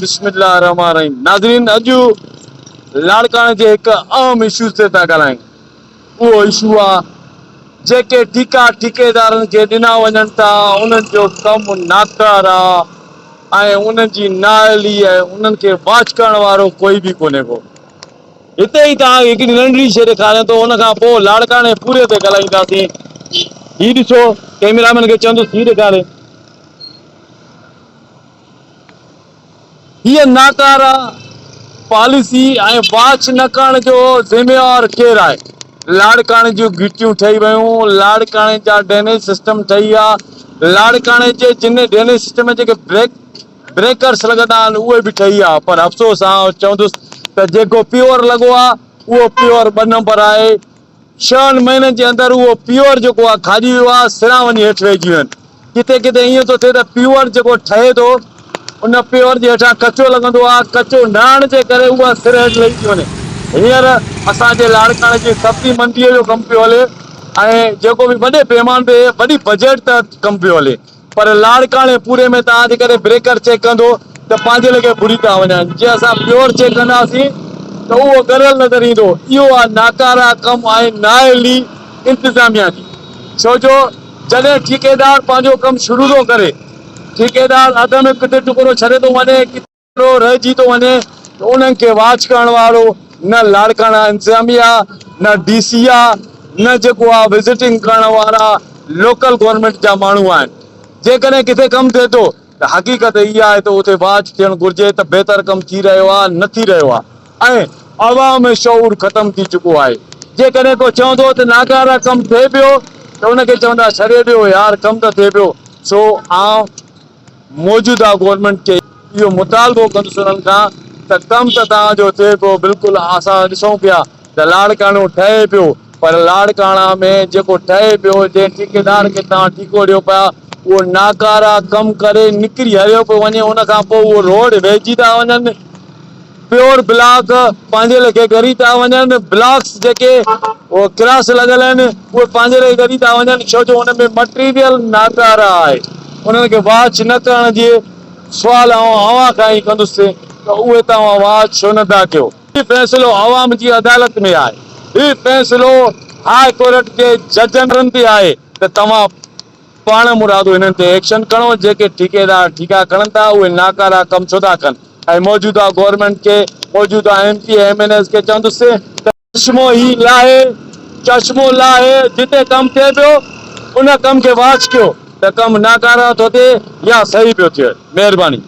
बिस्मिल्लाहिर्रहमानिर्रहीम। नाज़रीन, अॼु लाड़काणे जे हिकु अहम इशू ते था ॻाल्हायूं। उहो इशू आहे जेके ठीका ठेकेदारनि खे ॾिना वञनि था, उन्हनि जो कमु नाकार आहे ऐं उन्हनि जी नाअहली आहे, उन्हनि खे वाच करण वारो कोई बि कोन्हे को। हिते ई तव्हांखे हिकिड़ी नंढड़ी शइ ॾेखारियां थो, उन खां पोइ लाड़काणे पूरे ते ॻाल्हाईंदासीं। हीउ ॾिसो, कैमरामैन खे चवंदुसि हीउ ॾेखारे। हीअ नाकारा पॉलिसी ऐं वाच न करण जो ज़िम्मेवार केरु आहे? लाड़काणे जूं घिटियूं ठही वियूं, लाड़काणे जा ड्रेनेज सिस्टम ठही आहे, लाड़काणे जे जिन ड्रेनेज सिस्टम में जेके ब्रेकर्स लॻंदा आहिनि उहे बि ठही आहे। पर अफ़सोस आहे, चवंदुसि त जेको प्योर लॻो आहे उहो प्योर 2 नंबर आहे। 6 महीननि जे अंदरि उहो प्योर जेको आहे खाॼी वियो आहे, सिरां वञी हेठि रहिजी विया आहिनि। किथे किथे ईअं थो थिए त प्योर जेको ठहे थो उन प्योर जे हेठां कचो लॻंदो आहे, कचो नहण जे करे उहा सिर हेठि लही थी वञे। हींअर असांजे लाड़काणे जी सब्जी मंडीअ जो कमु पियो हले ऐं जेको बि वॾे पैमाने ते वॾी बजट त कमु पियो हले, पर लाड़काणे पूरे में तव्हां जेकॾहिं ब्रेकर चेक कंदो त पंहिंजे लॻे बुरी था वञनि। जे असां प्योर चेक कंदासीं त उहो ॻरियल नज़र ईंदो। इहो आहे नाकारा कमु आहे नाअहली इंतिज़ामिया जी। छो जो जॾहिं ठेकेदार पंहिंजो कमु शुरू थो करे, ठेकेदार अध में किथे टुकड़ो छॾे थो वञे, किथे रहिजी थो वञे, त उन्हनि खे वाच करण वारो न लाड़काणा इंतिज़ामिया, न DC आहे, न जेको आहे विज़िटिंग करण वारा लोकल गवर्नमेंट जा माण्हू आहिनि। जेकॾहिं किथे कमु थिए थो त हक़ीक़त इहा आहे त उते वाच थियणु घुरिजे त बहितर कमु थी रहियो आहे, न थी रहियो आहे ऐं अवाम में शऊर ख़तमु थी चुको आहे। जेकॾहिं को चवंदो त नाकारा कमु थिए पियो त उनखे चवंदा छॾे ॾियो यार, कमु त थिए पियो। सो मौजूदा गवर्नमेंट खे इहो मुतालबो कंदुसि उन्हनि खां त कमु त तव्हांजो थिए पियो, बिल्कुलु असां ॾिसूं पिया त लाड़काणो ठहे पियो, पर लाड़काणा में जेको ठहे पियो, जंहिं ठेकेदार खे तव्हां ठीको ॾियो पिया, उहो नाकारा कमु करे निकिरी हलियो पियो वञे। उन खां पोइ उहो रोड वेहिजी था वञनि, प्योर ब्लॉक पंहिंजे लेखे ॻरी था वञनि, ब्लॉक्स जेके उहो क्रॉस लॻल आहिनि उहे पंहिंजे लाइ ॻरी था वञनि, छो जो हुन में मटीरियल नाकारा आहे। उन्हनि खे वाच न करण जे सुवाल अवां खां ई कंदुसि त उहे तव्हां वाच छो नथा कयो? हीउ फ़ैसिलो अवाम जी अदालत में आहे, हीउ फ़ैसिलो हाई कोर्ट जे जजनि ते आहे त तव्हां पाण मुरादो हिननि ते एक्शन खणो। जेके ठेकेदार ठीका खणनि था उहे नाकारा कमु छो था कनि? ऐं मौजूदा गवर्नमेंट खे, मौजूदा MP MNS खे चवंदुसि त चश्मो ही लाहे, चश्मो लाहे, जिते कमु थिए पियो उन कम खे वाच कयो त कमु नाकारा थो थिए या सही पियो थिए। महिरबानी।